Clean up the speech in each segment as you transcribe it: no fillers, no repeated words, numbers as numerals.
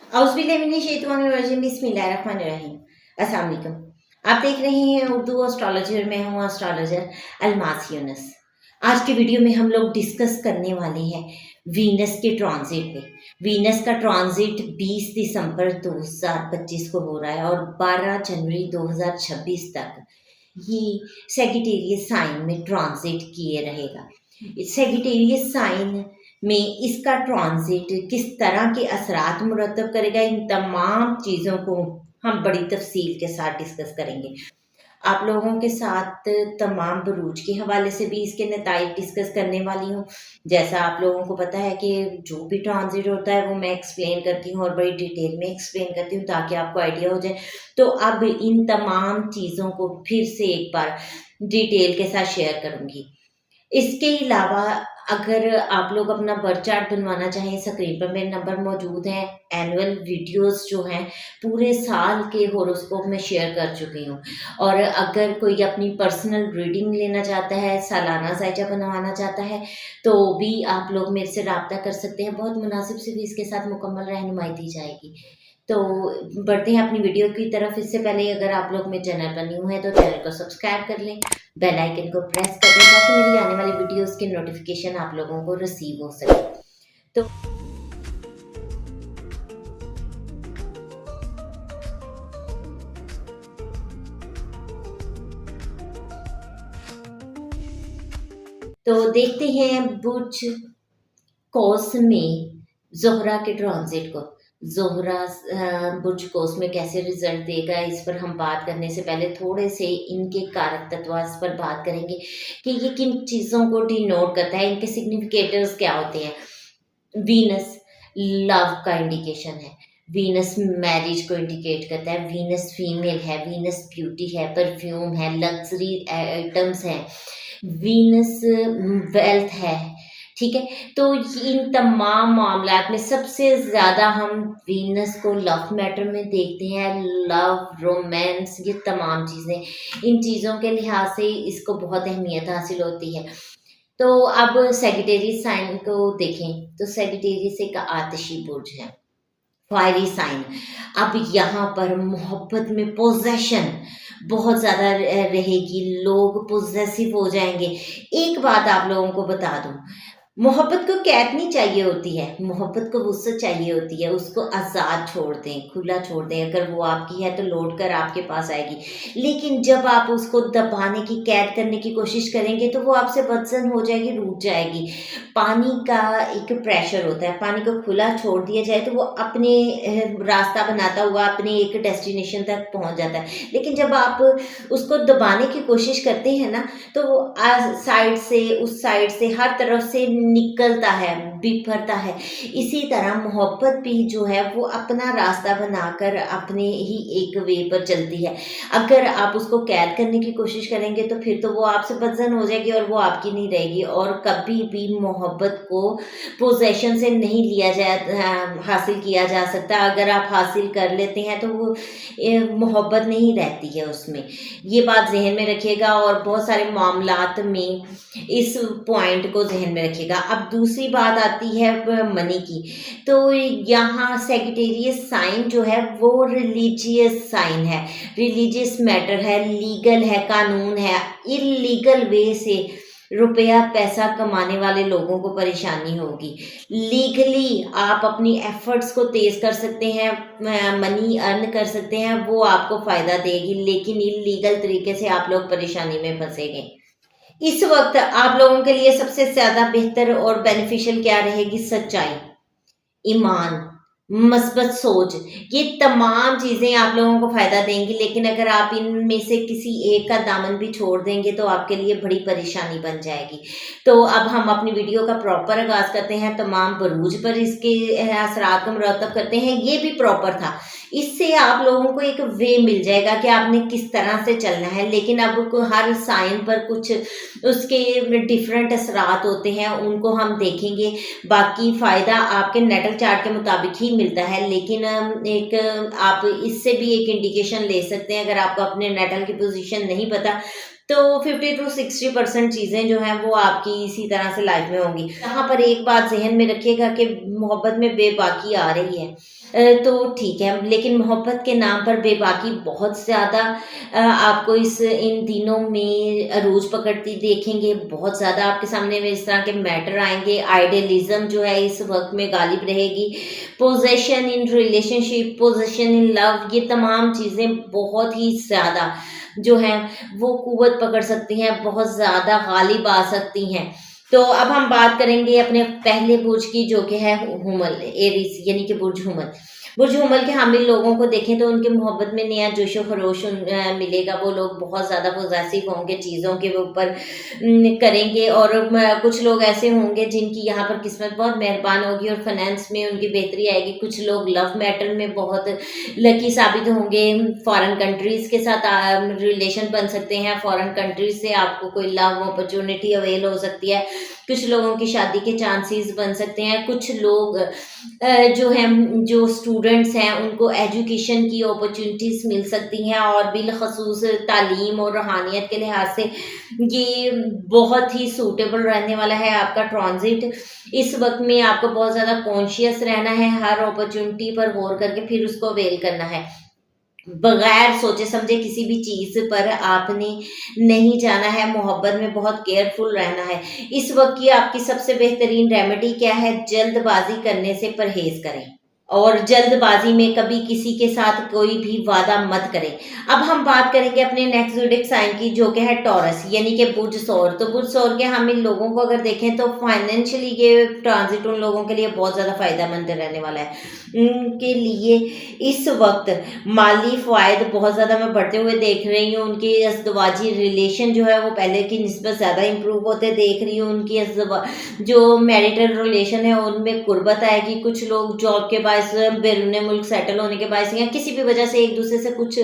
औज़ुबिल्लाहिमिनश्शैतानिर्रजीम बिस्मिल्लाहिर्रहमानिर्रहीम। अस्सलाम वालेकुम। आप देख रहे हैं उर्दू एस्ट्रोलॉजी और मैं हूँ एस्ट्रोलॉजर अलमास यूनुस। आज के वीडियो में हम लोग डिस्कस करने वाले हैं वीनस के ट्रांजिट पे। वीनस का ट्रांजिट 20 दिसंबर 2025 को हो रहा है और 12 जनवरी 2026 तक ये सेजिटेरियस साइन में ट्रांजिट किए रहेगा। सेजिटेरियस साइन में इसका ट्रांजिट किस तरह के असरात मुरतब करेगा, इन तमाम चीज़ों को हम बड़ी तफसील के साथ डिस्कस करेंगे। आप लोगों के साथ तमाम बुरूज के हवाले से भी इसके नताइज डिस्कस करने वाली हूँ। जैसा आप लोगों को पता है कि जो भी ट्रांजिट होता है वो मैं एक्सप्लेन करती हूँ और बड़ी डिटेल में एक्सप्लेन करती हूँ ताकि आपको आइडिया हो जाए। तो अब इन तमाम चीज़ों को फिर से एक बार डिटेल के साथ शेयर करूँगी। इसके अलावा अगर आप लोग अपना बर्थ चार्ट बनवाना चाहें, स्क्रीन पर मेरे नंबर मौजूद हैं। एनुअल वीडियोस जो हैं पूरे साल के होरोस्कोप में शेयर कर चुकी हूँ। और अगर कोई अपनी पर्सनल रीडिंग लेना चाहता है, सालाना जायजा बनवाना चाहता है, तो भी आप लोग मेरे से रब्ता कर सकते हैं। बहुत मुनासिब सी फीस के साथ मुकम्मल रहनुमाई दी जाएगी। तो बढ़ते हैं अपनी वीडियो की तरफ। इससे पहले अगर आप लोग मेरे चैनल पर न्यू हैं तो चैनल को सब्सक्राइब कर लें, बेल आइकन को प्रेस कर दें ताकि मेरी आने वाली वीडियोस के नोटिफिकेशन आप लोगों को रिसीव हो सके। तो देखते हैं बुर्ज कौस में ज़ोहरा के ट्रांजिट को। ज़ोहरा बुर्ज कौस में कैसे रिजल्ट देगा, इस पर हम बात करने से पहले थोड़े से इनके कारक तत्वास पर बात करेंगे कि ये किन चीज़ों को डिनोट करता है, इनके सिग्निफिकेटर्स क्या होते हैं। वीनस लव का इंडिकेशन है, वीनस मैरिज को इंडिकेट करता है, वीनस फीमेल है, वीनस ब्यूटी है, परफ्यूम है, लग्जरी आइटम्स हैं, वीनस वेल्थ है। ठीक है, तो इन तमाम मामलात में सबसे ज़्यादा हम वीनस को लव मैटर में देखते हैं। लव, रोमांस, ये तमाम चीज़ें, इन चीज़ों के लिहाज से इसको बहुत अहमियत हासिल होती है। तो अब सेजिटेरियस साइन को देखें तो सेजिटेरियस एक आतिशी बुर्ज है, फायरी साइन। अब यहाँ पर मोहब्बत में पोजेशन बहुत ज़्यादा रहेगी, लोग पोजेसिव हो जाएंगे। एक बात आप लोगों को बता दूं, मोहब्बत को कैद नहीं चाहिए होती है, मोहब्बत को वुसअत चाहिए होती है। उसको आज़ाद छोड़ दें, खुला छोड़ दें। अगर वो आपकी है तो लौट कर आपके पास आएगी, लेकिन जब आप उसको दबाने की, कैद करने की कोशिश करेंगे तो वो आपसे बदसन हो जाएगी, रूठ जाएगी। पानी का एक प्रेशर होता है, पानी को खुला छोड़ दिया जाए तो वो अपने रास्ता बनाता हुआ अपने एक डेस्टिनेशन तक पहुंच जाता है। लेकिन जब आप उसको दबाने की कोशिश करते हैं ना, तो वो साइड से, उस साइड से, हर तरफ से निकलता है, बिखरता है। इसी तरह मोहब्बत भी जो है वो अपना रास्ता बनाकर अपने ही एक वे पर चलती है। अगर आप उसको कैद करने की कोशिश करेंगे तो फिर तो वो आपसे बदजन हो जाएगी और वो आपकी नहीं रहेगी। और कभी भी मोहब्बत को पोजेशन से नहीं लिया हासिल किया जा सकता। अगर आप हासिल कर लेते हैं तो वो मोहब्बत नहीं रहती है उसमें। ये बात जहन में रखिएगा और बहुत सारे मामलात में इस पॉइंट को जहन में रखिएगा। अब दूसरी बात आती है मनी की। तो यहाँ सेजिटेरियस साइन जो है वो रिलीजियस साइन है, रिलीजियस मैटर है, लीगल है, कानून है। इलीगल वे से रुपया पैसा कमाने वाले लोगों को परेशानी होगी। लीगली आप अपनी एफर्ट्स को तेज़ कर सकते हैं, मनी अर्न कर सकते हैं, वो आपको फ़ायदा देगी। लेकिन इलीगल तरीके से आप लोग परेशानी में फंसेंगे। इस वक्त आप लोगों के लिए सबसे ज़्यादा बेहतर और बेनिफिशियल क्या रहेगी? सच्चाई, ईमान, मस्बत सोच, ये तमाम चीज़ें आप लोगों को फ़ायदा देंगी। लेकिन अगर आप इनमें से किसी एक का दामन भी छोड़ देंगे तो आपके लिए बड़ी परेशानी बन जाएगी। तो अब हम अपनी वीडियो का प्रॉपर आगाज़ करते हैं, तमाम बुरूज पर इसके असरात को मुरतब करते हैं। ये भी प्रॉपर था, इससे आप लोगों को एक वे मिल जाएगा कि आपने किस तरह से चलना है। लेकिन अब हर साइन पर कुछ उसके डिफरेंट असरात होते हैं, उनको हम देखेंगे। बाकी फ़ायदा आपके नेटल चार्ट के मुताबिक ही मिलता है, लेकिन एक आप इससे भी एक इंडिकेशन ले सकते हैं। अगर आपको अपने नेटल की पोजीशन नहीं पता तो 50 to 60% चीज़ें जो हैं वो आपकी इसी तरह से लाइफ में होंगी। यहाँ पर एक बात ज़हन में रखिएगा कि मोहब्बत में बेबाकी आ रही है, तो ठीक है, लेकिन मोहब्बत के नाम पर बेबाकी बहुत ज़्यादा आपको इन दिनों में अरूज पकड़ती देखेंगे। बहुत ज़्यादा आपके सामने में इस तरह के मैटर आएँगे। आइडियलिज़्म जो है इस वक़्त में गालिब रहेगी। पोज़ेशन इन रिलेशनशिप, पोज़ेशन इन लव, ये तमाम चीज़ें बहुत ही ज़्यादा जो हैं वो क़ुव्वत पकड़ सकती हैं, बहुत ज़्यादा गालिब आ सकती हैं। तो अब हम बात करेंगे अपने पहले बुर्ज की, जो कि है हुमल, एरीज़ यानी कि बुर्ज हुमल। बुर्ज हुमल के हामिल लोगों को देखें तो उनकी मोहब्बत में नया जोशो खरोश मिलेगा। वो लोग बहुत ज़्यादा पॉसेसिव होंगे, चीज़ों के ऊपर करेंगे, और कुछ लोग ऐसे होंगे जिनकी यहाँ पर किस्मत बहुत मेहरबान होगी और फाइनेंस में उनकी बेहतरी आएगी। कुछ लोग लव मैटर में बहुत लकी साबित होंगे। फॉरेन कंट्रीज़ के साथ रिलेशन बन सकते हैं। फॉरेन कंट्रीज़ से आपको कोई लव अपॉर्चुनिटी अवेल हो सकती है। कुछ लोगों की शादी के चांसेस बन सकते हैं। कुछ लोग जो हैं, जो स्टूडेंट्स हैं, उनको एजुकेशन की अपॉर्चुनिटीज़ मिल सकती हैं, और बिलखसूस तालीम और रूहानियत के लिहाज से ये बहुत ही सूटेबल रहने वाला है आपका ट्रांजिट। इस वक्त में आपको बहुत ज़्यादा कॉन्शियस रहना है, हर अपॉर्चुनिटी पर गौर करके फिर उसको अवेल करना है। बगैर सोचे समझे किसी भी चीज़ पर आपने नहीं जाना है। मोहब्बत में बहुत केयरफुल रहना है। इस वक्त की आपकी सबसे बेहतरीन रेमेडी क्या है? जल्दबाजी करने से परहेज़ करें, और जल्दबाजी में कभी किसी के साथ कोई भी वादा मत करें। अब हम बात करेंगे अपने नेक्स्ट ज़ोडिएक साइन की, जो कि है टॉरस यानी कि बुर्ज सौर। तो बुर्ज सौर के हम इन लोगों को अगर देखें तो फाइनेंशियली ये ट्रांजिट उन लोगों के लिए बहुत ज़्यादा फ़ायदेमंद रहने वाला है। उनके लिए इस वक्त माली फ़ायदे बहुत ज़्यादा मैं बढ़ते हुए देख रही हूँ। उनके अज़दवाजी रिलेशन जो है वो पहले की निस्बत ज़्यादा इम्प्रूव होते देख रही हूँ। उनकी जो मैरिटल रिलेशन है उनमें कुर्बत आएगी। कुछ लोग जॉब के बाद बैरून मुल्क सेटल होने के बाद या किसी भी वजह से एक दूसरे से कुछ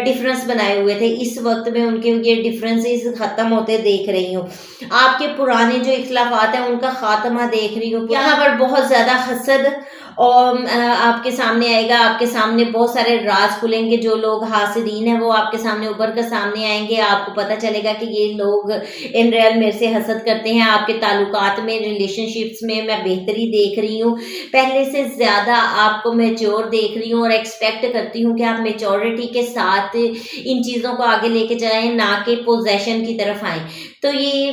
डिफरेंस बनाए हुए थे, इस वक्त में उनके ये डिफरेंसेस खत्म होते देख रही हूँ। आपके पुराने जो इख्लाफात हैं उनका खात्मा देख रही हूँ। यहाँ पर बहुत ज़्यादा हसद और आपके सामने आएगा। आपके सामने बहुत सारे राज खुलेंगे। जो लोग हासिदीन हैं वो आपके सामने उभर कर सामने आएंगे। आपको पता चलेगा कि ये लोग इन रियल मेरे से हसद करते हैं। आपके ताल्लुकात में, रिलेशनशिप्स में मैं बेहतरी देख रही हूँ। पहले से ज़्यादा आपको मैच्योर देख रही हूँ, और एक्सपेक्ट करती हूँ कि आप मैच्योरिटी के साथ इन चीज़ों को आगे लेके जाएं, ना कि पोजेशन की तरफ आएँ। तो ये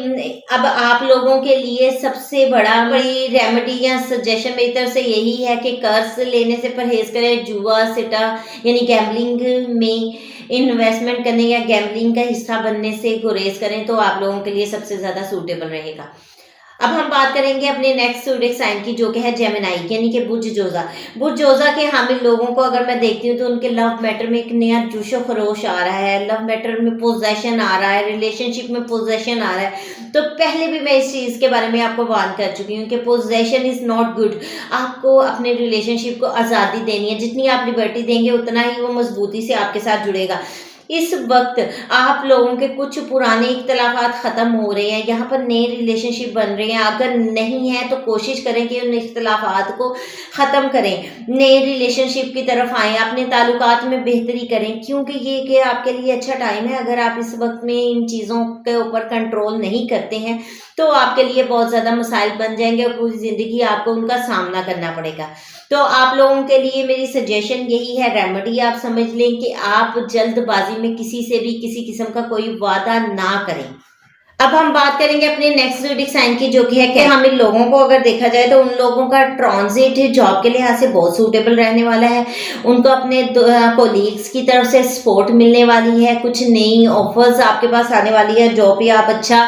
अब आप लोगों के लिए सबसे बड़ी रेमेडी या सजेशन मेरी तरफ से यही है कि कर्ज लेने से परहेज करें। जुआ, सिटा यानी गैम्बलिंग में इन्वेस्टमेंट करने या गैम्बलिंग का हिस्सा बनने से गुरेज करें, तो आप लोगों के लिए सबसे ज़्यादा सूटेबल रहेगा। अब हम बात करेंगे अपने नेक्स्ट ज़ोडिएक साइन की, जो कि है जेमिनी यानी कि बुर्ज जोज़ा। बुर्ज जोज़ा के हामिल लोगों को अगर मैं देखती हूँ तो उनके लव मैटर में एक नया जोशो खरोश आ रहा है। लव मैटर में पोजेशन आ रहा है, रिलेशनशिप में पोजेशन आ रहा है। तो पहले भी मैं इस चीज़ के बारे में आपको वार्न कर चुकी हूँ कि पोजेशन इज़ नॉट गुड। आपको अपने रिलेशनशिप को आज़ादी देनी है। जितनी आप लिबर्टी देंगे उतना ही वो मजबूती से आपके साथ जुड़ेगा। इस वक्त आप लोगों के कुछ पुराने इख्तलाफात ख़त्म हो रहे हैं। यहाँ पर नए रिलेशनशिप बन रहे हैं। अगर नहीं है तो कोशिश करें कि उन इख्तलाफात को ख़त्म करें, नए रिलेशनशिप की तरफ आएँ, अपने ताल्लुकात में बेहतरी करें, क्योंकि ये कि आपके लिए अच्छा टाइम है। अगर आप इस वक्त में इन चीज़ों के ऊपर कंट्रोल नहीं करते हैं तो आपके लिए बहुत ज़्यादा मसाइल बन जाएंगे और पूरी ज़िंदगी आपको उनका सामना करना पड़ेगा। तो आप लोगों के लिए मेरी सजेशन यही है, रेमेडी आप समझ लें कि आप जल्दबाजी में किसी से भी किसी किस्म का कोई वादा ना करें। अब हम बात करेंगे अपने नेक्स्ट ज़ोडिएक साइन की, जो कि है कि हम इन लोगों को अगर देखा जाए तो उन लोगों का ट्रांजिट जॉब के लिहाज से बहुत सूटेबल रहने वाला है। उनको अपने कोलीग्स की तरफ से सपोर्ट मिलने वाली है। कुछ नई ऑफर्स आपके पास आने वाली है। जॉब पे आप अच्छा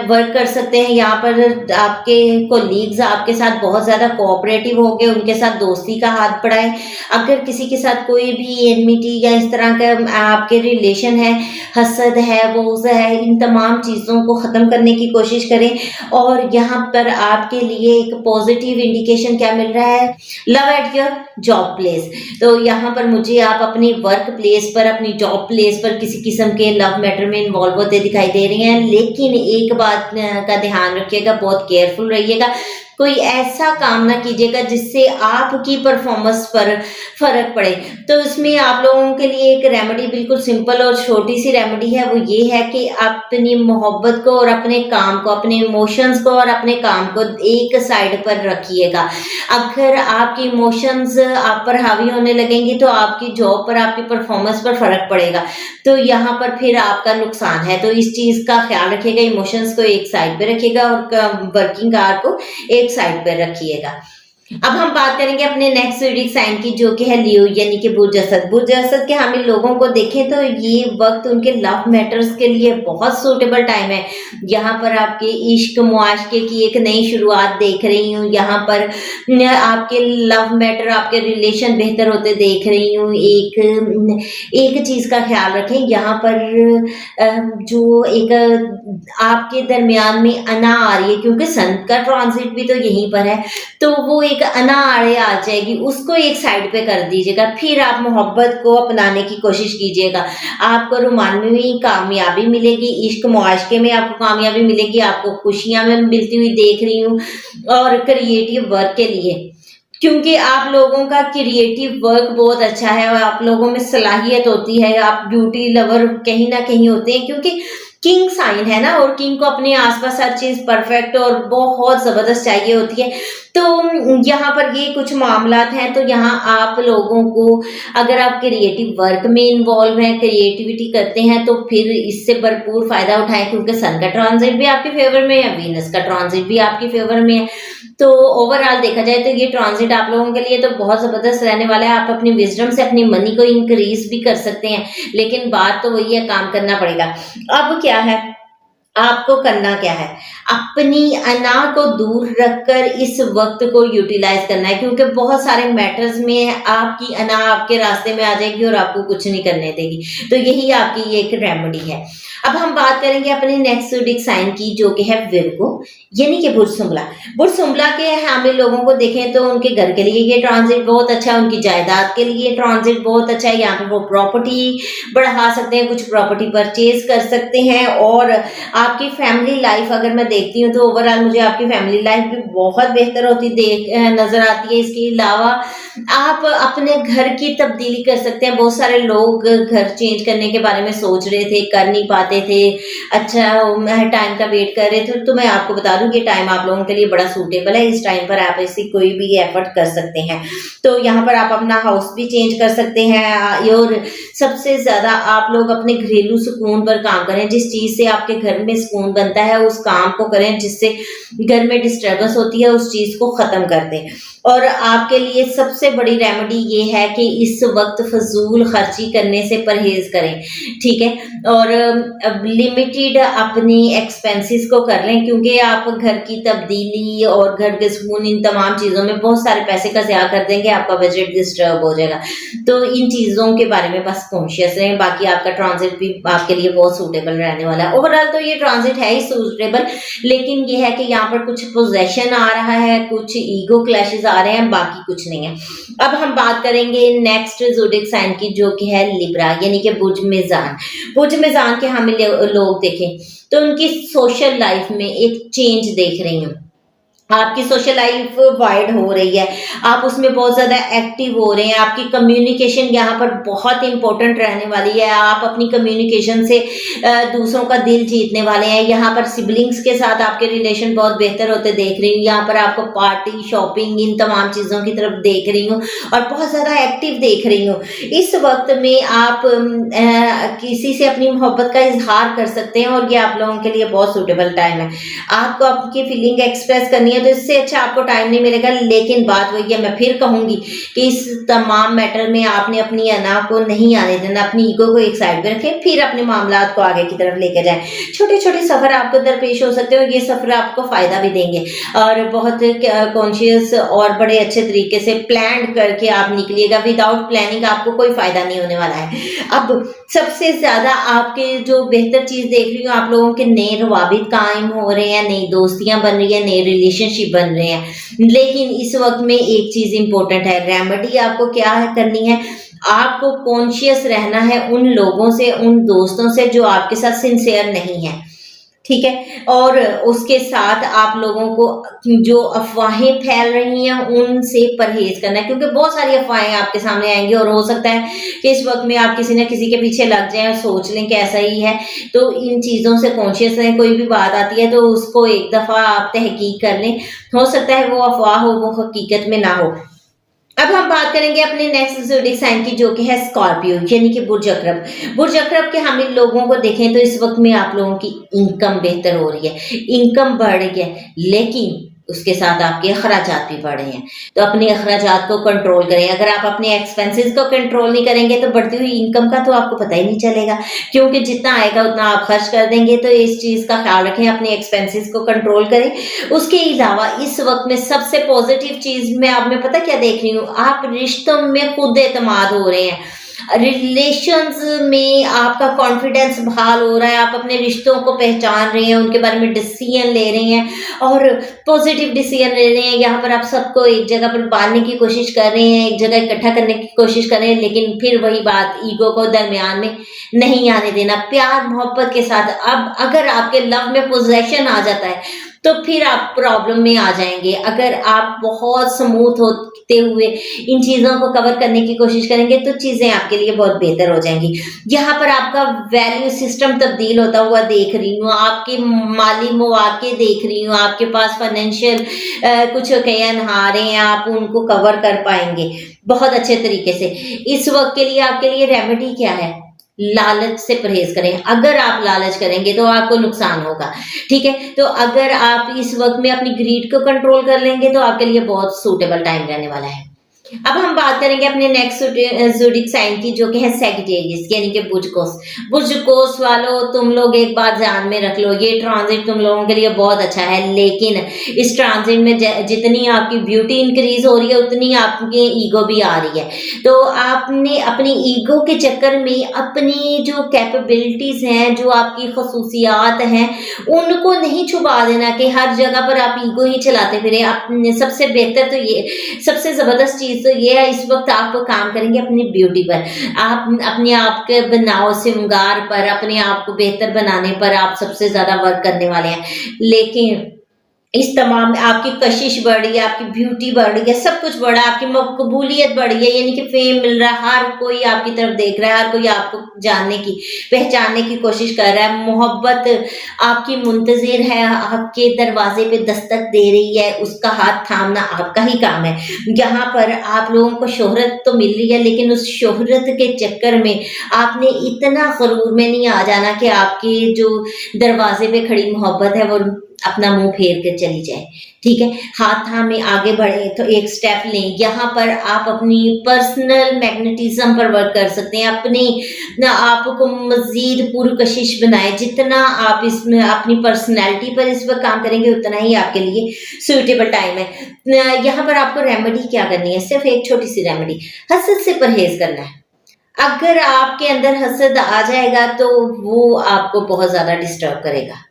वर्क कर सकते हैं। यहाँ पर आपके कोलीग्स आपके साथ बहुत ज़्यादा कोऑपरेटिव होंगे, उनके साथ दोस्ती का हाथ बढ़ाएं। अगर किसी के साथ कोई भी एनमिटी या इस तरह का आपके रिलेशन है, हसद है, बोझ है, इन तमाम चीज़ों को ख़त्म करने की कोशिश करें। और यहाँ पर आपके लिए एक पॉजिटिव इंडिकेशन क्या मिल रहा है? Love at your job place. तो यहाँ पर मुझे आप अपनी वर्क प्लेस पर, अपनी जॉब प्लेस पर किसी किस्म के लव मैटर में इन्वॉल्व होते दिखाई दे रही हैं। लेकिन एक बात का ध्यान रखिएगा, बहुत केयरफुल रहिएगा। कोई ऐसा काम ना कीजिएगा जिससे आपकी परफॉर्मेंस पर फ़र्क पड़े। तो इसमें आप लोगों के लिए एक रेमेडी बिल्कुल सिंपल और छोटी-सी रेमेडी है, वो ये है कि अपनी मोहब्बत को और अपने काम को, अपने इमोशंस को और अपने काम को एक साइड पर रखिएगा। अगर आपके इमोशंस आप पर हावी होने लगेंगी तो आपकी जॉब पर, आपकी परफॉर्मेंस पर फ़र्क पड़ेगा। तो यहाँ पर फिर आपका नुकसान है। तो इस चीज़ का ख़्याल रखिएगा, इमोशंस को एक साइड पे रखिएगा और क वर्किंग आवर को एक साइड पे रखिएगा। अब हम बात करेंगे अपने नेक्स्ट ज़ोडिएक साइन की, जो कि है लियो यानी कि बुर्ज असद। बुर्ज असद के हम इन लोगों को देखें तो ये वक़्त उनके लव मैटर्स के लिए बहुत सूटेबल टाइम है। यहाँ पर आपके इश्क मुआशके की एक नई शुरुआत देख रही हूँ। यहाँ पर आपके लव मैटर, आपके रिलेशन बेहतर होते देख रही हूँ। एक चीज़ का ख़्याल रखें, यहाँ पर जो एक आपके दरमियान में अना आ रही है, क्योंकि सन का ट्रांज़िट भी तो यहीं पर है, तो वो एक अना आड़े आ जाएगी, उसको एक साइड पे कर दीजिएगा। फिर आप मोहब्बत को अपनाने की कोशिश कीजिएगा। आपको रोमांस में कामयाबी मिलेगी, इश्क मुआशके में आपको कामयाबी मिलेगी, आपको खुशियाँ मैं मिलती हुई देख रही हूँ। और क्रिएटिव वर्क के लिए, क्योंकि आप लोगों का क्रिएटिव वर्क बहुत अच्छा है और आप लोगों में सलाहियत होती है, आप ब्यूटी लवर कहीं न कहीं होते हैं, क्योंकि किंग साइन है ना, और किंग को अपने आसपास हर चीज़ परफेक्ट और बहुत ज़बरदस्त चाहिए होती है। तो यहाँ पर ये कुछ मामलात हैं, तो यहाँ आप लोगों को, अगर आप क्रिएटिव वर्क में इन्वॉल्व हैं, क्रिएटिविटी करते हैं, तो फिर इससे भरपूर फ़ायदा उठाएँ, क्योंकि सन का ट्रांज़िट भी आपके फ़ेवर में है, वीनस का ट्रांज़िट भी आपके फ़ेवर में है। तो ओवरऑल देखा जाए तो ये ट्रांज़िट आप लोगों के लिए तो बहुत ज़बरदस्त रहने वाला है। आप अपनी विज़डम से अपनी मनी को इंक्रीज़ भी कर सकते हैं, लेकिन बात तो वही है, काम करना पड़ेगा। अब क्या है, आपको करना क्या है? अपनी अना को दूर रखकर इस वक़्त को यूटिलाइज़ करना है, क्योंकि बहुत सारे मैटर्स में आपकी अना आपके रास्ते में आ जाएगी और आपको कुछ नहीं करने देगी। तो यही आपकी ये एक रेमेडी है। अब हम बात करेंगे अपने नेक्स्ट ज़ोडिएक साइन की, जो कि है विर्गो यानी कि बुर्ज सुंबला। बुर्ज सुंबला के हामिल लोगों को देखें तो उनके घर के लिए ये ट्रांज़िट बहुत अच्छा है, उनकी जायदाद के लिए ट्रांज़िट बहुत अच्छा है। यहाँ पे वो प्रॉपर्टी बढ़ा सकते हैं, कुछ प्रॉपर्टी परचेज़ कर सकते हैं। और आपकी फैमिली लाइफ अगर मैं देखती हूँ तो ओवरऑल मुझे आपकी फैमिली लाइफ भी बहुत बेहतर होती नज़र आती है। इसके अलावा आप अपने घर की तब्दीली कर सकते हैं। बहुत सारे लोग घर चेंज करने के बारे में सोच रहे थे, कर नहीं पाते थे, अच्छा टाइम का वेट कर रहे थे, तो मैं आपको बता दूं कि टाइम आप लोगों के लिए बड़ा सूटेबल है। इस टाइम पर आप ऐसी कोई भी एफर्ट कर सकते हैं। तो यहाँ पर आप अपना हाउस भी चेंज कर सकते हैं, और सबसे ज़्यादा आप लोग अपने घरेलू सुकून पर काम करें। जिस चीज़ से आपके घर में सुकून बनता है उस काम को करें, जिससे घर में डिस्टर्बेंस होती है उस चीज़ को ख़त्म कर दें। और आपके लिए सबसे बड़ी रेमेडी ये है कि इस वक्त फजूल खर्ची करने से परहेज करें, ठीक है। और लिमिटेड अपनी एक्सपेंसेस को कर लें, क्योंकि आप घर की तब्दीली और घर के सुकून, इन तमाम चीज़ों में बहुत सारे पैसे का ज़्यादा कर देंगे, आपका बजट डिस्टर्ब हो जाएगा। तो इन चीज़ों के बारे में बस कॉन्शियस रहें। बाकी आपका ट्रांजिट भी आपके लिए बहुत सूटेबल रहने वाला है। ओवरऑल तो ये ट्रांजिट है ही सूटेबल, लेकिन ये है कि यहाँ पर कुछ पोजेशन आ रहा है, कुछ ईगो क्लैशेस आ रहे हैं, बाकी कुछ नहीं है। अब हम बात करेंगे नेक्स्ट ज़ोडिएक साइन की, जो कि है लिब्रा यानी कि बुर्ज मेज़ान। बुर्ज मेज़ान के हम लोग देखें तो उनकी सोशल लाइफ में एक चेंज देख रही हूँ। आपकी सोशल लाइफ वाइड हो रही है, आप उसमें बहुत ज़्यादा एक्टिव हो रहे हैं। आपकी कम्युनिकेशन यहाँ पर बहुत इंपॉर्टेंट रहने वाली है। आप अपनी कम्युनिकेशन से दूसरों का दिल जीतने वाले हैं। यहाँ पर सिबलिंग्स के साथ आपके रिलेशन बहुत बेहतर होते देख रही हूँ। यहाँ पर आपको पार्टी, शॉपिंग, इन तमाम चीज़ों की तरफ देख रही हूँ और बहुत ज़्यादा एक्टिव देख रही हूँ। इस वक्त में आप किसी से अपनी मोहब्बत का इजहार कर सकते हैं और ये आप लोगों के लिए बहुत सूटेबल टाइम है। आपको आपकी फीलिंग एक्सप्रेस करनी है, तो इससे अच्छा आपको टाइम नहीं मिलेगा। लेकिन बात वही है, मैं फिर कहूंगी कि इस तमाम मैटर में आपने अपनी अना को नहीं आने देना, अपनी ईगो को एक साइड पे रखें, फिर अपने मामलात को आगे की तरफ लेकर जाएं। छोटे छोटे सफर आपको दरपेश हो सकते हो, ये सफर आपको फायदा भी देंगे और बहुत कॉन्शियस और बड़े अच्छे तरीके से प्लान करके आप निकलिएगा। विदाउट प्लानिंग आपको कोई फायदा नहीं होने वाला है। अब सबसे ज्यादा आपके जो बेहतर चीज देख रही हूँ, आप लोगों के नए रवाबित कायम हो रहे हैं, नई दोस्तियां बन रही है, नए रिलेशनशिप बन रहे हैं। लेकिन इस वक्त में एक चीज इंपॉर्टेंट है, रेमेडी आपको क्या करनी है, आपको कॉन्शियस रहना है उन लोगों से, उन दोस्तों से जो आपके साथ सिंसियर नहीं है, ठीक है। और उसके साथ आप लोगों को जो अफवाहें फैल रही हैं उनसे परहेज करना है, क्योंकि बहुत सारी अफवाहें आपके सामने आएंगी और हो सकता है कि इस वक्त में आप किसी न किसी के पीछे लग जाएं और सोच लें कि ऐसा ही है। तो इन चीज़ों से कॉन्शियस रहें। कोई भी बात आती है तो उसको एक दफ़ा आप तहकीक कर लें। हो सकता है वो अफवाह हो, वो हकीकत में ना हो। अब हम बात करेंगे अपने नेक्स्ट ज़ोडिएक साइन की, जो कि है स्कॉर्पियो यानी कि बुर्ज अकरब। बुर्ज अकरब के हम इन लोगों को देखें तो इस वक्त में आप लोगों की इनकम बेहतर हो रही है, इनकम बढ़ रही है, लेकिन उसके साथ आपके अखराजात भी बढ़े हैं। तो अपने अखराजात को कंट्रोल करें। अगर आप अपने एक्सपेंसेस को कंट्रोल नहीं करेंगे तो बढ़ती हुई इनकम का तो आपको पता ही नहीं चलेगा, क्योंकि जितना आएगा उतना आप खर्च कर देंगे। तो इस चीज़ का ख्याल रखें, अपने एक्सपेंसेस को कंट्रोल करें। उसके अलावा इस वक्त में सबसे पॉजिटिव चीज़ मैं आप में पता क्या देख रही हूँ, आप रिश्तों में खुद एतमाद हो रहे हैं, रिलेशंस में आपका कॉन्फिडेंस बहाल हो रहा है, आप अपने रिश्तों को पहचान रहे हैं, उनके बारे में डिसीजन ले रहे हैं और पॉजिटिव डिसीजन ले रहे हैं। यहाँ पर आप सबको एक जगह पर बांधने की कोशिश कर रहे हैं, एक जगह इकट्ठा करने की कोशिश कर रहे हैं, लेकिन फिर वही बात, ईगो को दरमियान में नहीं आने देना, प्यार मोहब्बत के साथ। अब अगर आपके लव में पोजेशन आ जाता है तो फिर आप प्रॉब्लम में आ जाएंगे। अगर आप बहुत स्मूथ होते हुए इन चीज़ों को कवर करने की कोशिश करेंगे तो चीज़ें आपके लिए बहुत बेहतर हो जाएंगी। यहाँ पर आपका वैल्यू सिस्टम तब्दील होता हुआ देख रही हूँ, आपके माली मौके देख रही हूँ, आपके पास फाइनेंशियल कुछ कयान आ रहे हैं, आप उनको कवर कर पाएंगे बहुत अच्छे तरीके से। इस वक्त के लिए आपके लिए रेमेडी क्या है, लालच से परहेज करें। अगर आप लालच करेंगे तो आपको नुकसान होगा, ठीक है। तो अगर आप इस वक्त में अपनी ग्रीड को कंट्रोल कर लेंगे तो आपके लिए बहुत सूटेबल टाइम रहने वाला है। अब हम बात करेंगे अपने नेक्स्ट ज़ोडिएक साइन की, जो कि है सैजिटेरियस यानी कि बुर्ज-कोस। बुर्ज-कोस वालों, तुम लोग एक बात ध्यान में रख लो, ये ट्रांजिट तुम लोगों के लिए बहुत अच्छा है, लेकिन इस ट्रांजिट में जितनी आपकी ब्यूटी इंक्रीज हो रही है उतनी आपकी ईगो भी आ रही है। तो आपने अपनी ईगो के चक्कर में अपनी जो कैपेबिलिटीज हैं, जो आपकी खसूसियात हैं, उनको नहीं छुपा देना कि हर जगह पर आप ईगो ही चलाते फिरें। सबसे बेहतर तो ये, सबसे जबरदस्त चीज तो ये है, इस वक्त आप काम करेंगे अपनी ब्यूटी पर, आप अपने आप के बनाव श्रृंगार पर, अपने आप को बेहतर बनाने पर आप सबसे ज्यादा वर्क करने वाले हैं। लेकिन इस तमाम में आपकी कशिश बढ़ रही है, आपकी ब्यूटी बढ़ रही है, सब कुछ बढ़ा, आपकी मकबूलियत बढ़ रही है, यानी कि फेम मिल रहा है, हर कोई आपकी तरफ देख रहा है, हर कोई आपको जानने की पहचानने की कोशिश कर रहा है, मोहब्बत आपकी मुंतजिर है, आपके दरवाजे पे दस्तक दे रही है, उसका हाथ थामना आपका ही काम है। यहाँ पर आप लोगों को शोहरत तो मिल रही है, लेकिन उस शोहरत के चक्कर में आपने इतना गरूर में नहीं आ जाना कि आपके जो दरवाजे पे खड़ी मोहब्बत है वो अपना मुंह फेर कर चली जाए, ठीक है। हाथ थामे आगे बढ़े तो एक स्टेप लें। यहाँ पर आप अपनी पर्सनल मैग्नेटिज्म पर वर्क कर सकते हैं, अपनी आपको मजीद पुरकशिश बनाए। जितना आप इसमें अपनी पर्सनैलिटी पर इस वक्त काम करेंगे उतना ही आपके लिए सूटेबल टाइम है। यहाँ पर आपको रेमेडी क्या करनी है, सिर्फ एक छोटी सी रेमेडी, हसद से परहेज करना है। अगर आपके अंदर हसद आ जाएगा तो वो आपको बहुत ज्यादा डिस्टर्ब करेगा।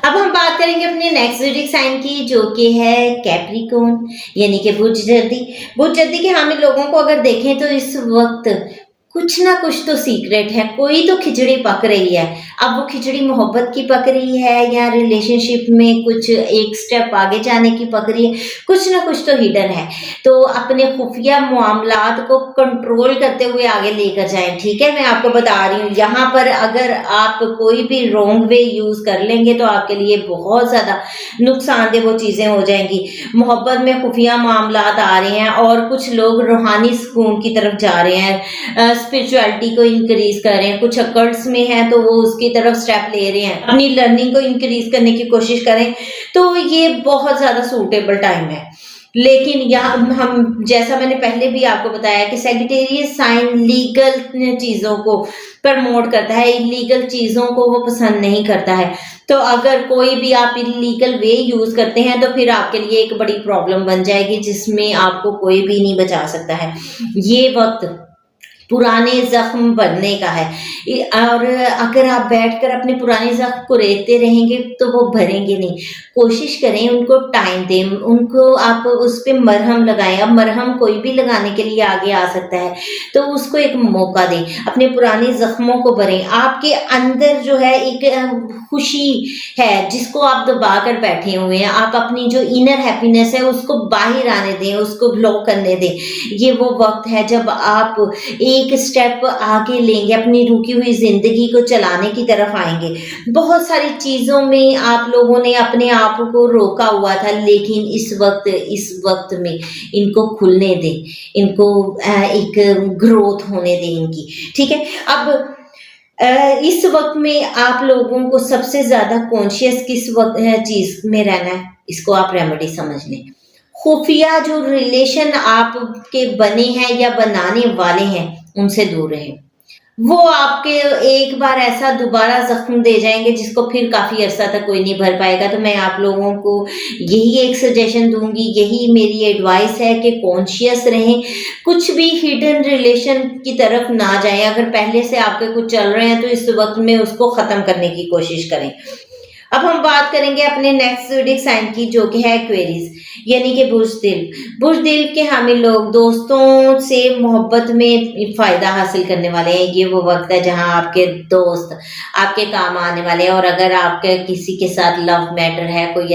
अब हम बात करेंगे अपने नेक्स्ट ज़ोडिएक साइन की, जो कि है कैप्रिकॉर्न यानी कि बुर्ज जल्दी। बुर्ज जल्दी के हामी लोगों को अगर देखें तो इस वक्त कुछ ना कुछ तो सीक्रेट है, कोई तो खिचड़ी पक रही है। अब वो खिचड़ी मोहब्बत की पक रही है या रिलेशनशिप में कुछ एक स्टेप आगे जाने की पक रही है, कुछ ना कुछ तो हिडन है। तो अपने खुफिया मामलात को कंट्रोल करते हुए आगे लेकर जाएं, ठीक है। मैं आपको बता रही हूँ, यहाँ पर अगर आप कोई भी रॉन्ग वे यूज कर लेंगे तो आपके लिए बहुत ज्यादा नुकसानदेह वो चीजें हो जाएंगी। मोहब्बत में खुफिया मामलात आ रहे हैं और कुछ लोग रूहानी सुकून की तरफ जा रहे हैं, स्पिरिचुअलिटी को इंक्रीज कर रहे हैं। कुछ अकल्ट्स में है तो वो उसकी तरफ स्टेप ले रहे हैं, अपनी लर्निंग को इंक्रीज करने की कोशिश करें। तो ये बहुत ज्यादा सूटेबल टाइम है। लेकिन यहाँ हम, जैसा मैंने पहले भी आपको बताया कि सैजिटेरियस साइन लीगल चीजों को प्रमोट करता है, इलीगल चीजों को वो पसंद नहीं करता है। तो अगर कोई भी आप इलीगल वे यूज करते हैं तो फिर आपके लिए एक बड़ी प्रॉब्लम बन जाएगी, जिसमें आपको कोई भी नहीं बचा सकता है। ये वक्त पुराने ज़ख्म भरने का है। और अगर आप बैठकर अपने पुराने ज़ख्म को रेतते रहेंगे तो वो भरेंगे नहीं। कोशिश करें, उनको टाइम दें, उनको आप उस पे मरहम लगाएँ। अब मरहम कोई भी लगाने के लिए आगे आ सकता है, तो उसको एक मौका दें, अपने पुराने ज़ख्मों को भरें। आपके अंदर जो है एक खुशी है जिसको आप दबा कर बैठे हुए हैं, आप अपनी जो इनर हैप्पीनेस है उसको बाहर आने दें, उसको ग्लो करने दें। ये वो वक़्त है जब आप एक स्टेप आगे लेंगे, अपनी रुकी हुई ज़िंदगी को चलाने की तरफ आएँगे। बहुत सारी चीज़ों में आप लोगों ने अपने आप को रोका हुआ था, लेकिन इस वक़्त में इनको खुलने दें, इनको एक ग्रोथ होने दें इनकी, ठीक है? अब इस वक़्त में आप लोगों को सबसे ज़्यादा कॉन्शियस किस चीज़ में रहना है, इसको आप रेमेडी समझ लें। खुफिया जो रिलेशन आपके बने हैं या बनाने वाले हैं, उनसे दूर रहें। वो आपके एक बार ऐसा दोबारा ज़ख्म दे जाएँगे जिसको फिर काफ़ी अरसा तक कोई नहीं भर पाएगा। तो मैं आप लोगों को यही एक सजेशन दूँगी, यही मेरी एडवाइस है कि कॉन्शियस रहें, कुछ भी हिडन रिलेशन की तरफ ना जाएँ। अगर पहले से आपके कुछ चल रहे हैं तो इस वक़्त में उसको ख़त्म करने की कोशिश करें। अब हम बात करेंगे अपने नेक्स्ट ज़ोडिएक साइन की, जो कि है एक्वेरियस, यानी कि बुज़दिल। बुज़दिल के हामिल लोग दोस्तों से मोहब्बत में फ़ायदा हासिल करने वाले हैं। ये वो वक़्त है जहाँ आपके दोस्त आपके काम आने वाले हैं, और अगर आपके किसी के साथ लव मैटर है, कोई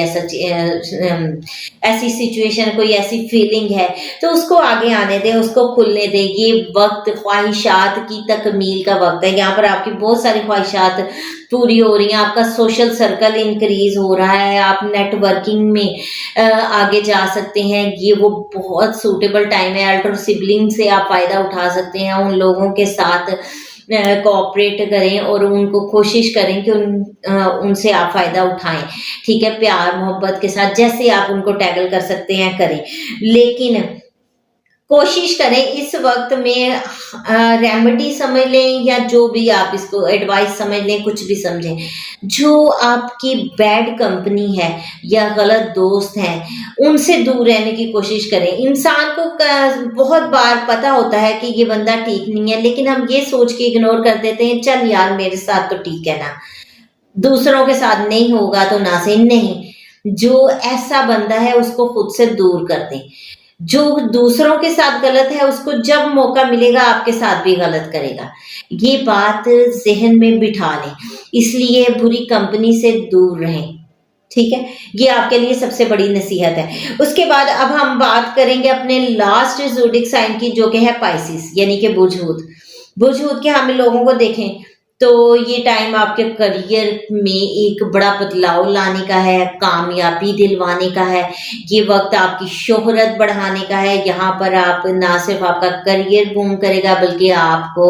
ऐसी सिचुएशन, कोई ऐसी फीलिंग है, तो उसको आगे आने दें, उसको खुलने दें। ये वक़्त ख्वाहिशात की तकमील का वक़्त है। यहाँ पर आपकी बहुत सारी ख्वाहिशात पूरी हो रही हैं, आपका सोशल सर्कल इंक्रीज़ हो रहा है, आप नेटवर्किंग में आगे जा सकते हैं। ये वो बहुत सूटेबल टाइम है। एल्डर सिबलिंग से आप फ़ायदा उठा सकते हैं, उन लोगों के साथ कोऑपरेट करें और उनको कोशिश करें कि उनसे आप फ़ायदा उठाएँ, ठीक है? प्यार मोहब्बत के साथ जैसे आप उनको टैकल कर सकते हैं, करें। लेकिन कोशिश करें इस वक़्त में रेमेडी समझ लें या जो भी आप इसको एडवाइस समझ लें, कुछ भी समझें। जो आपकी बैड कंपनी है या गलत दोस्त हैं, उनसे दूर रहने की कोशिश करें। इंसान को बहुत बार पता होता है कि ये बंदा ठीक नहीं है, लेकिन हम ये सोच के इग्नोर कर देते हैं, चल यार मेरे साथ तो ठीक है ना, दूसरों के साथ नहीं होगा तो ना सही। नहीं, जो ऐसा बंदा है उसको खुद से दूर कर दें। जो दूसरों के साथ गलत है उसको जब मौका मिलेगा आपके साथ भी गलत करेगा। ये बात ज़हन में बिठा लें, इसलिए बुरी कंपनी से दूर रहें, ठीक है? ये आपके लिए सबसे बड़ी नसीहत है। उसके बाद अब हम बात करेंगे अपने लास्ट ज़ोडिएक साइन की, जो कि है पाइसेस, यानी कि बुझ-हूत। बुझ-हूत के हामिल लोगों को देखें तो ये टाइम आपके करियर में एक बड़ा बदलाव लाने का है, कामयाबी दिलवाने का है। ये वक़्त आपकी शोहरत बढ़ाने का है। यहाँ पर आप ना सिर्फ़ आपका करियर बूम करेगा, बल्कि आपको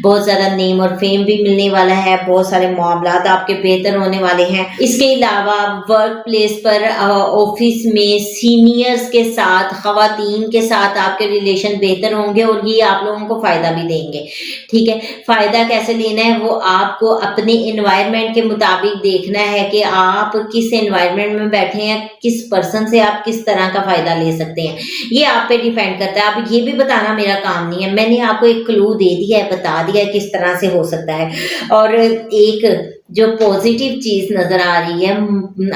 बहुत ज़्यादा नेम और फ़ेम भी मिलने वाला है, बहुत सारे मामलात आपके बेहतर होने वाले हैं। इसके अलावा वर्क प्लेस पर ऑफ़िस में सीनियर्स के साथ, ख़वातीन के साथ आपके रिलेशन बेहतर होंगे और ये आप लोगों को फ़ायदा भी देंगे, ठीक है? फ़ायदा कैसे लेना है, वो आपको अपने एनवायरनमेंट के मुताबिक देखना है कि आप किस एनवायरनमेंट में बैठे हैं, किस पर्सन से आप किस तरह का फ़ायदा ले सकते हैं। ये आप पे डिपेंड करता है। अब ये भी बताना मेरा काम नहीं है, मैंने आपको एक क्लू दे दिया है, बता दिया है किस तरह से हो सकता है। और एक जो पॉजिटिव चीज़ नज़र आ रही है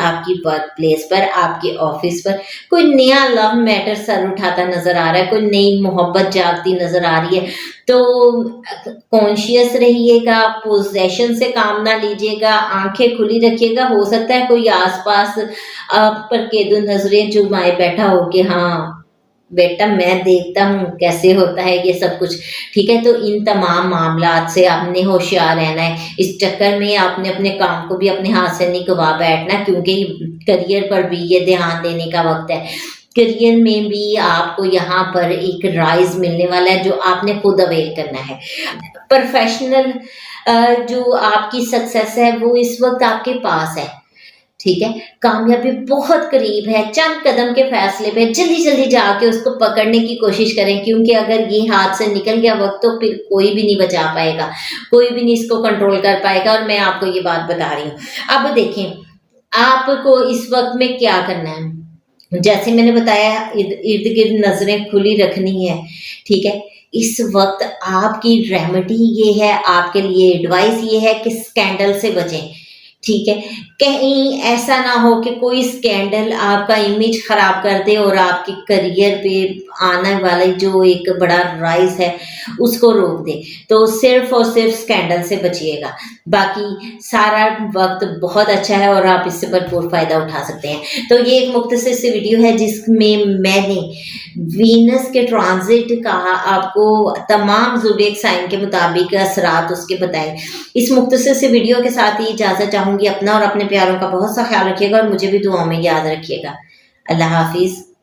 आपकी वर्क प्लेस पर, आपके ऑफिस पर, कोई नया लव मैटर सर उठाता नज़र आ रहा है, कोई नई मोहब्बत जागती नज़र आ रही है। तो कॉन्शियस रहिएगा, पोजेशन से काम ना लीजिएगा, आंखें खुली रखिएगा। हो सकता है कोई आसपास आप पर केदू नजरें जुमाए बैठा हो कि हाँ बेटा मैं देखता हूँ कैसे होता है ये सब कुछ, ठीक है? तो इन तमाम मामलात से आपने होशियार रहना है। इस चक्कर में आपने अपने काम को भी अपने हाथ से नहीं गवा बैठना, क्योंकि करियर पर भी ये ध्यान देने का वक्त है। करियर में भी आपको यहाँ पर एक राइज मिलने वाला है जो आपने खुद अवेल करना है। प्रोफेशनल जो आपकी सक्सेस है वो इस वक्त आपके पास है, ठीक है? कामयाबी बहुत करीब है, चंद कदम के फैसले पे जल्दी-जल्दी जाके उसको पकड़ने की कोशिश करें, क्योंकि अगर ये हाथ से निकल गया वक़्त तो फिर कोई भी नहीं बचा पाएगा, कोई भी नहीं इसको कंट्रोल कर पाएगा, और मैं आपको ये बात बता रही हूँ। अब देखें, आपको इस वक़्त में क्या करना है? जैसे मैंने बताया इर्द-गिर्द नज़रें खुली रखनी है, ठीक है? इस वक्त आपकी रेमेडी ये है, आपके लिए एडवाइस ये है कि स्कैंडल से बचें, ठीक है? कहीं ऐसा ना हो कि कोई स्कैंडल आपका इमेज खराब कर दे और आपके करियर पे आने वाला जो एक बड़ा राइज़ है, उसको रोक दे। तो सिर्फ़ और सिर्फ़ स्कैंडल से बचिएगा। बाकी सारा वक़्त बहुत अच्छा है और आप इससे भरपूर फ़ायदा उठा सकते हैं। तो ये एक मुख्तसर सी वीडियो है जिसमें मैंने वीनस के ट्रांज़िट का आपको तमाम ज़ोडिएक साइन के मुताबिक असरात उसके बताए। इस मुख्तसर से वीडियो के साथ ही इजाज़त चाहूँगी। अपना और अपने प्यारों का बहुत सा ख्याल रखिएगा और मुझे भी दुआओं में याद रखिएगा। अल्लाह हाफ़िज़।